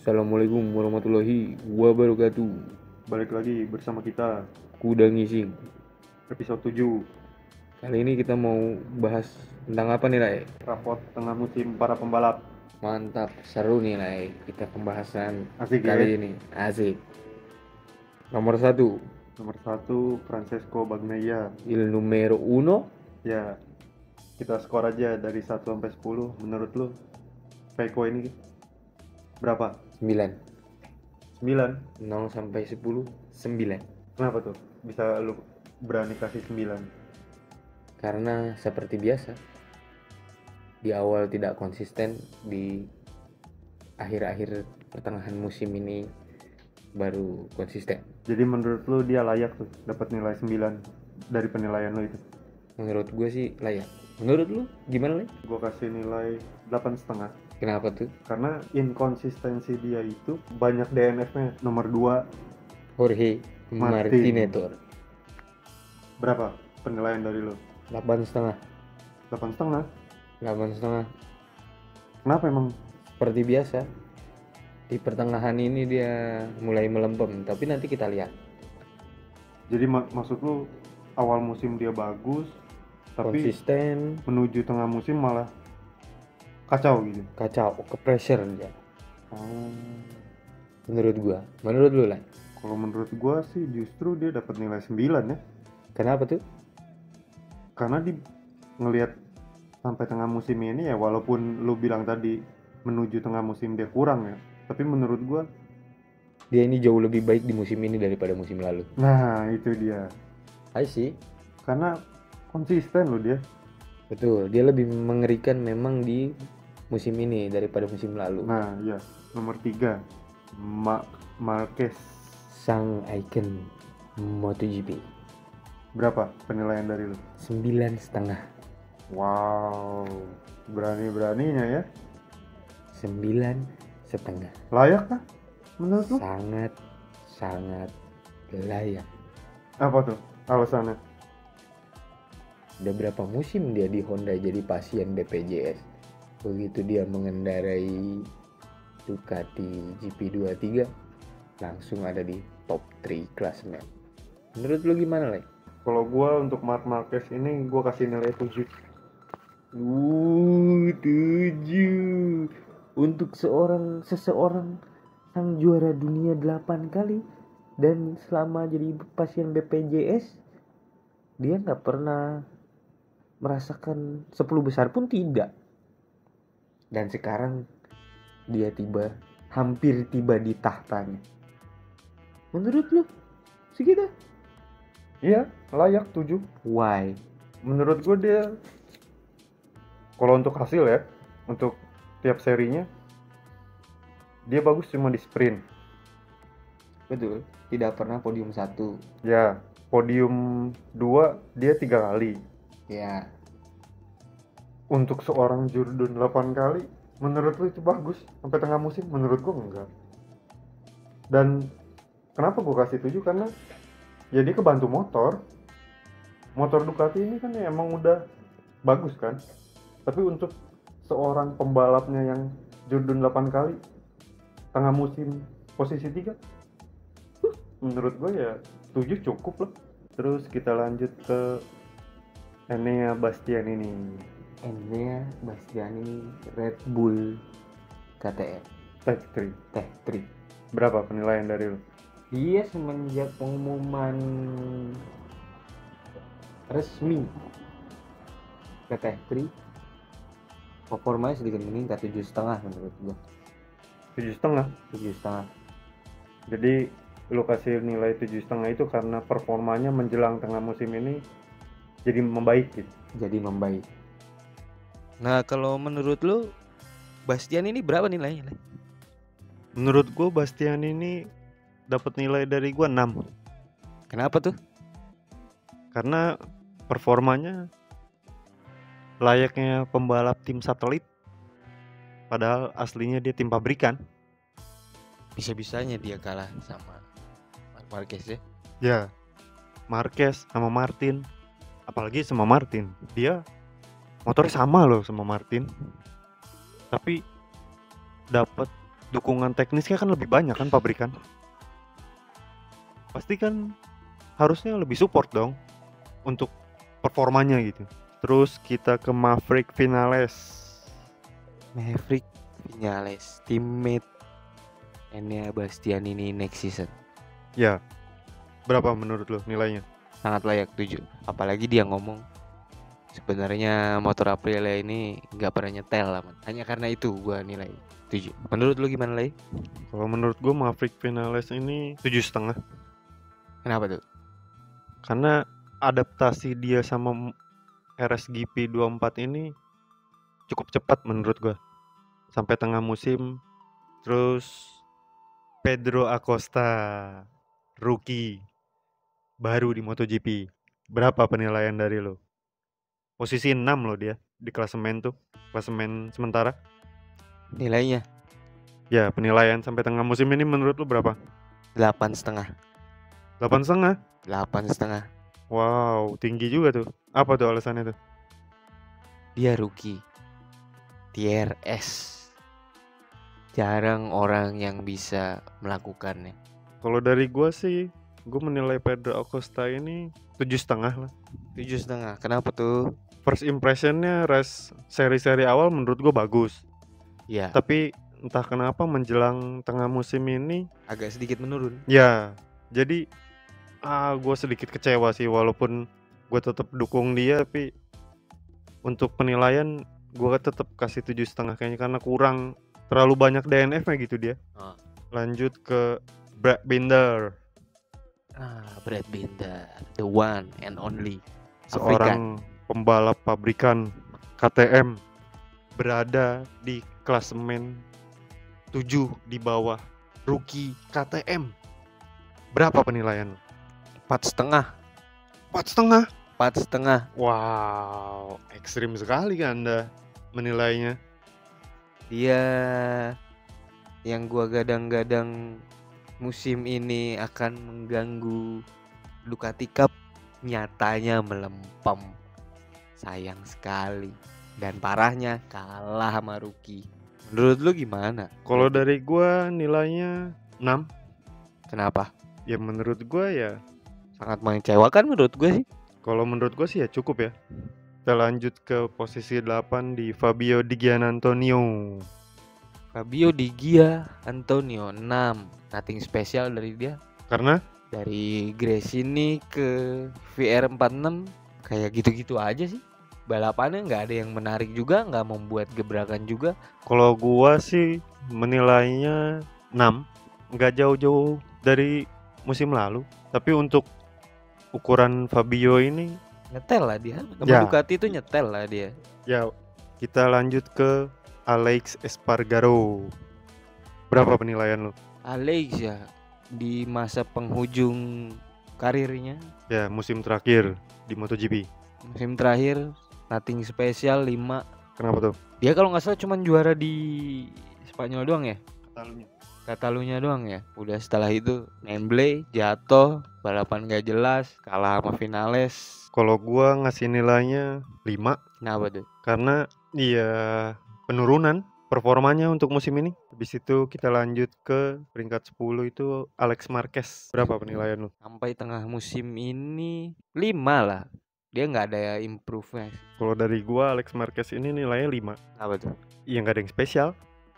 Assalamualaikum warahmatullahi wabarakatuh. Balik lagi bersama kita Kuda ngising. episode 7 Kali ini kita mau bahas tentang apa nih, Lai? rapot tengah musim para pembalap. Mantap, seru nih, Lai. Kita pembahasan Asik kali ya? ini. Asik. Nomor 1, Nomor 1 Francesco Bagnaia. il numero uno. Ya, kita skor aja dari 1 sampai 10. Menurut lu Peko ini berapa? 9. 9. 0 sampai 10, 9. Kenapa tuh bisa lu berani kasih 9? Karena seperti biasa, di awal tidak konsisten, di akhir-akhir pertengahan musim ini baru konsisten. Jadi menurut lu dia layak tuh dapat nilai 9 dari penilaian lu itu? Menurut gue sih layak. Menurut lu gimana, Lai? Gue kasih nilai 8,5. Kenapa tuh? Karena inkonsistensi dia itu banyak DNF-nya. Nomor 2 Jorge Martinator. berapa penilaian dari lo? 8,5. 8,5. 8,5. Kenapa emang? Seperti biasa, di pertengahan ini dia mulai melempem, tapi nanti kita lihat. Jadi maksud lu awal musim dia bagus, tapi Konsisten, menuju tengah musim malah kacau gitu. kacau, ke pressure dia. Oh. Menurut gua. Menurut lu, Lai? Kalau menurut gua sih justru dia dapat nilai 9 ya. Kenapa tuh? Karena di ngelihat sampai tengah musim ini ya, walaupun lu bilang tadi menuju tengah musim dia kurang ya, tapi menurut gua Dia ini jauh lebih baik di musim ini daripada musim lalu. nah itu dia. I see. Karena konsisten loh dia. Betul, dia lebih mengerikan memang di musim ini daripada musim lalu. Nah, ya. Nomor 3 Marquez. Sang icon MotoGP. Berapa penilaian dari lu? 9,5. Wow, berani-beraninya ya. 9,5. Layak kah menurut lu? Sangat layak. Apa tuh alasannya? Udah berapa musim dia di Honda jadi pasien BPJS. Begitu dia mengendarai Ducati GP23, langsung ada di top 3 klasemen. Menurut lu gimana, Lai? Kalau gua untuk Marc Marquez ini gua kasih nilai 7. 7. Untuk seseorang sang juara dunia 8 kali dan selama jadi pasien BPJS dia nggak pernah merasakan 10 besar pun tidak. Dan sekarang dia hampir tiba di tahtanya. Menurut lu segitu? Iya, layak 7. Why? Menurut gua dia kalau untuk hasil ya, untuk tiap serinya dia bagus cuma di sprint. Betul, tidak pernah podium 1. Ya, podium 2 dia 3 kali. Ya, Untuk seorang Jordan 8 kali, menurut lu itu bagus sampai tengah musim? Menurut gua enggak. Dan kenapa gua kasih 7? Karena ya dia kebantu motor Ducati ini kan emang udah bagus kan, tapi untuk seorang pembalapnya yang Jordan 8 kali tengah musim posisi 3, menurut gue ya 7 cukup lah. Terus kita lanjut ke Enea Bastianini. Enea Bastianini Red Bull KTM Tech 3. Tech 3. Berapa penilaian dari lu? Dia semenjak pengumuman resmi ke Tech 3 performanya sedikit meningkat, 7,5 menurut gua. 7,5. 7,5. Jadi lu kasih nilai 7,5 itu karena performanya menjelang tengah musim ini jadi membaik gitu. Jadi membaik. Nah, kalau menurut lu Bastian ini berapa nilainya? Menurut gue Bastian ini dapat nilai dari gue 6. Kenapa tuh? Karena performanya layaknya pembalap tim satelit, padahal aslinya dia tim pabrikan. Bisa-bisanya dia kalah sama Marc Marquez ya. Ya, Marquez sama Martin, apalagi sama Martin, dia motornya sama loh sama Martin, tapi dapat dukungan teknisnya kan lebih banyak kan pabrikan. Pasti kan harusnya lebih support dong untuk performanya gitu. Terus kita ke Maverick Vinales. Maverick Vinales, teammate Enea Bastianini next season. Ya, berapa menurut lo nilainya? Sangat layak 7. Apalagi dia ngomong sebenarnya motor Aprilia ini nggak pernah nyetel lah, man. Hanya karena itu gua nilai 7. Menurut lu gimana, Lay? Kalau menurut gue Maverick Vinales ini 7,5. Kenapa tuh? Karena adaptasi dia sama RSGP 24 ini cukup cepat menurut gue. Sampai tengah musim. Terus Pedro Acosta, rookie baru di MotoGP. Berapa penilaian dari lo? Posisi 6 lo dia di klasemen tuh, klasemen sementara. Nilainya Ya, penilaian sampai tengah musim ini menurut lo berapa? 8,5. 8,5. 8,5. Wow, tinggi juga tuh. Apa tuh alasannya tuh? Dia rookie. TRS. Jarang orang yang bisa melakukannya. Kalau dari gue sih, gue menilai Pedro Acosta ini 7,5 lah. 7,5. Kenapa tuh? First impressionnya seri-seri awal menurut gue bagus. Ya, Tapi entah kenapa menjelang tengah musim ini, agak sedikit menurun. ya jadi gue sedikit kecewa sih. Walaupun gue tetap dukung dia, tapi untuk penilaian gue tetap kasih 7,5 kayaknya, karena kurang, terlalu banyak DNF-nya gitu dia. Lanjut ke Brad Binder, Brad Binder, the one and only seorang pembalap pabrikan KTM, berada di klasemen 7 di bawah rookie KTM. Berapa penilaian? 4,5. 4,5. 4,5. Wow, ekstrim sekali kan Anda menilainya. Dia yang gua gadang-gadang musim ini akan mengganggu Ducati Cup, nyatanya melempem. Sayang sekali. Dan parahnya kalah sama rookie. Menurut lu gimana? Kalau dari gua nilainya 6. Kenapa? Ya menurut gua ya, Sangat mengecewakan menurut gue sih. kalau menurut gua sih ya cukup ya. Kita lanjut ke posisi 8 di Fabio Di Gianantonio. Fabio Di Gianantonio 6. Nothing spesial dari dia. Karena Dari Grace ini ke VR46 kayak gitu-gitu aja sih. Balapannya nggak ada yang menarik juga, nggak membuat gebrakan juga. kalau gua sih menilainya 6. Nggak jauh-jauh dari musim lalu. Tapi untuk ukuran Fabio ini, Nyetel lah dia. Sama Ya. Ducati itu nyetel lah dia. ya kita lanjut ke Alex Espargaro. Berapa penilaian lo? Alex ya di masa penghujung karirnya, Ya, musim terakhir di MotoGP. musim terakhir nothing spesial 5. Kenapa tuh? Dia kalau nggak salah cuma juara di Spanyol doang ya. Katalunya doang ya. Udah setelah itu Nemble jatuh, balapan gak jelas, kalah sama Vinales. Kalau gua ngasih nilainya 5 Kenapa tuh? karena ya penurunan performanya untuk musim ini. Habis itu kita lanjut ke peringkat 10 itu Alex Marquez. Berapa penilaian lu? Sampai tengah musim ini 5 lah. Dia nggak ada improve-nya. Kalau dari gua Alex Marquez ini nilainya 5. Apa tuh? Iya, nggak ada yang spesial.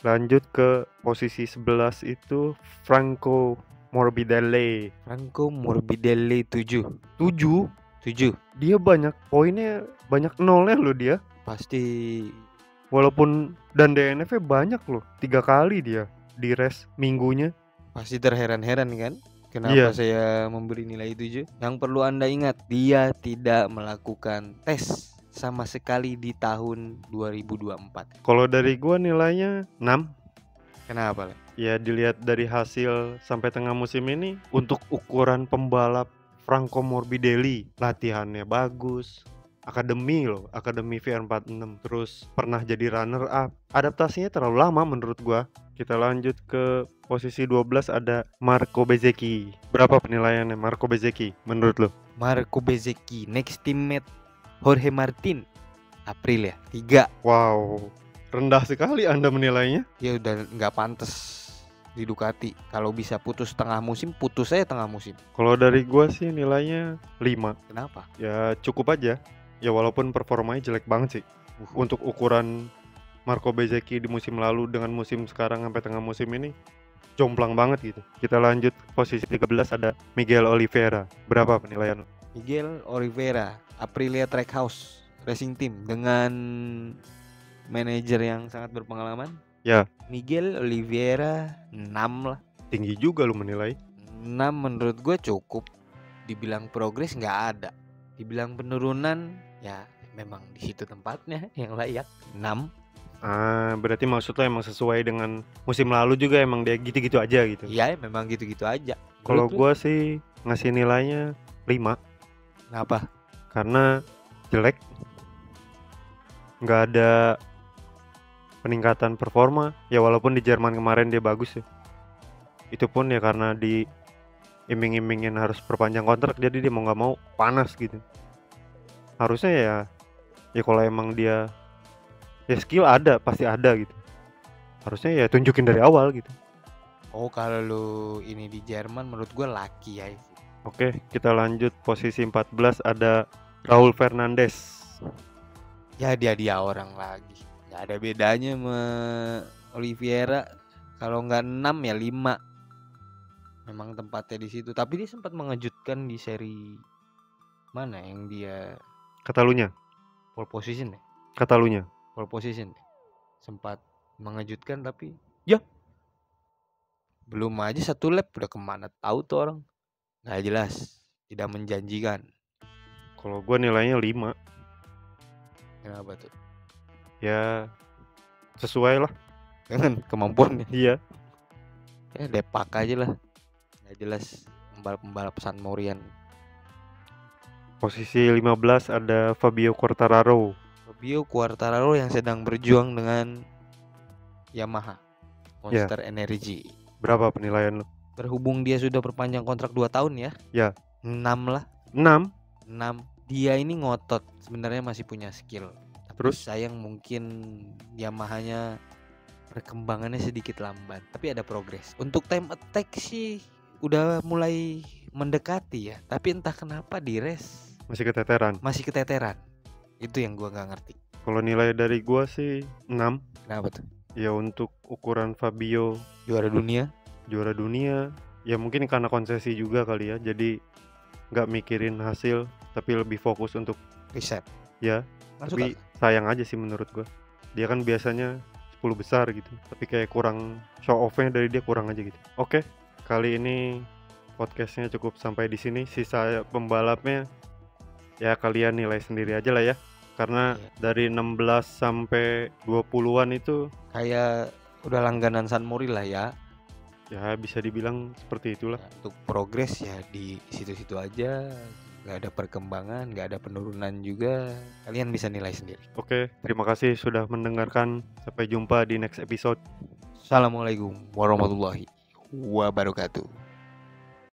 Lanjut ke posisi 11 itu Franco Morbidelli. Franco Morbidelli 7. 7. 7. Dia banyak poinnya, banyak nolnya loh dia. Pasti Walaupun dan DNF-nya banyak loh. 3 kali dia di race minggunya. terheran-heran kan? Kenapa Iya. saya memberi nilai 7? Yang perlu Anda ingat, dia tidak melakukan tes sama sekali di tahun 2024. Kalau dari gua nilainya 6. Kenapa? Le? Ya dilihat dari hasil sampai tengah musim ini, untuk ukuran pembalap Franco Morbidelli, latihannya bagus, akademi VR46, terus pernah jadi runner up. Adaptasinya terlalu lama menurut gua. Kita lanjut ke posisi 12 ada Marco Bezzecchi. Berapa penilaiannya Marco Bezzecchi menurut lo? Marco Bezzecchi, next teammate Jorge Martin, Aprilia 3. Wow, Rendah sekali Anda menilainya. Ya udah nggak pantas di Ducati. Kalau bisa putus tengah musim, putus aja tengah musim. Kalau dari gua sih nilainya 5. Kenapa? Ya cukup aja. Ya walaupun performanya jelek banget sih. Untuk ukuran Marco Bezzecchi di musim lalu dengan musim sekarang sampai tengah musim ini jomplang banget gitu. Kita lanjut posisi 13 ada Miguel Oliveira. Berapa penilaian? Miguel Oliveira, Aprilia Trackhouse Racing Team dengan manajer yang sangat berpengalaman. Ya. Miguel Oliveira 6 lah. Tinggi juga lu menilai. 6 menurut gue cukup. Dibilang progres nggak ada. Dibilang penurunan ya memang di situ tempatnya yang layak. 6. Berarti maksud lo emang sesuai dengan musim lalu juga emang dia gitu-gitu aja gitu. Iya memang gitu-gitu aja. Kalau gua sih ngasih nilainya 5. Kenapa? Karena jelek. Nggak ada peningkatan performa. Ya walaupun di Jerman kemarin dia bagus ya. Itu pun ya karena di iming-imingin harus perpanjang kontrak, jadi dia mau nggak mau panas gitu. Harusnya ya kalau emang dia ya skill ada, pasti ada gitu. Harusnya ya tunjukin dari awal gitu. Oh kalau lu ini di Jerman menurut gue laki ya. Oke, kita lanjut posisi 14 ada Raul Fernandez. Ya dia orang lagi. Gak ada bedanya sama Oliveira. Kalau nggak 6 ya 5. Memang tempatnya di situ. Tapi dia sempat mengejutkan di seri mana yang dia Katalunya. pole position ya? Katalunya. Pole position ya? Sempat mengejutkan tapi ya belum aja 1 lap udah kemana tahu tuh orang. Nggak jelas, tidak menjanjikan. Kalau gue nilainya 5. Kenapa tuh? Ya sesuai lah Dengan kemampuannya. Iya. Ya depak aja lah. Nggak jelas pembalap San Morian. Posisi 15 ada Fabio Quartararo. Fabio Quartararo yang sedang berjuang dengan Yamaha Monster Energy. Berapa penilaian lo? Berhubung dia sudah perpanjang kontrak 2 tahun ya. Ya. 6 lah. 6. Dia ini ngotot, sebenarnya masih punya skill. Terus sayang mungkin Yamahanya perkembangannya sedikit lambat, tapi ada progres. Untuk time attack sih udah mulai mendekati ya, tapi entah kenapa di race masih keteteran. Itu yang gua nggak ngerti. Kalau nilai dari gua sih 6. Kenapa tuh? Ya untuk ukuran Fabio Juara dunia ya mungkin karena konsesi juga kali ya, jadi nggak mikirin hasil tapi lebih fokus untuk riset ya. Masuk tapi sayang aja sih menurut gua, dia kan biasanya 10 besar gitu, tapi kayak kurang show off-nya dari dia kurang aja gitu. Oke, kali ini podcastnya cukup sampai di sini. Sisa pembalapnya ya kalian nilai sendiri aja lah ya, karena dari 16 sampai 20-an itu kayak udah langganan San Mori lah ya. Ya bisa dibilang seperti itulah. Ya, untuk progres ya di situ-situ aja, nggak ada perkembangan, nggak ada penurunan juga. Kalian bisa nilai sendiri. Oke, terima kasih sudah mendengarkan. Sampai jumpa di next episode. Assalamualaikum warahmatullahi wabarakatuh.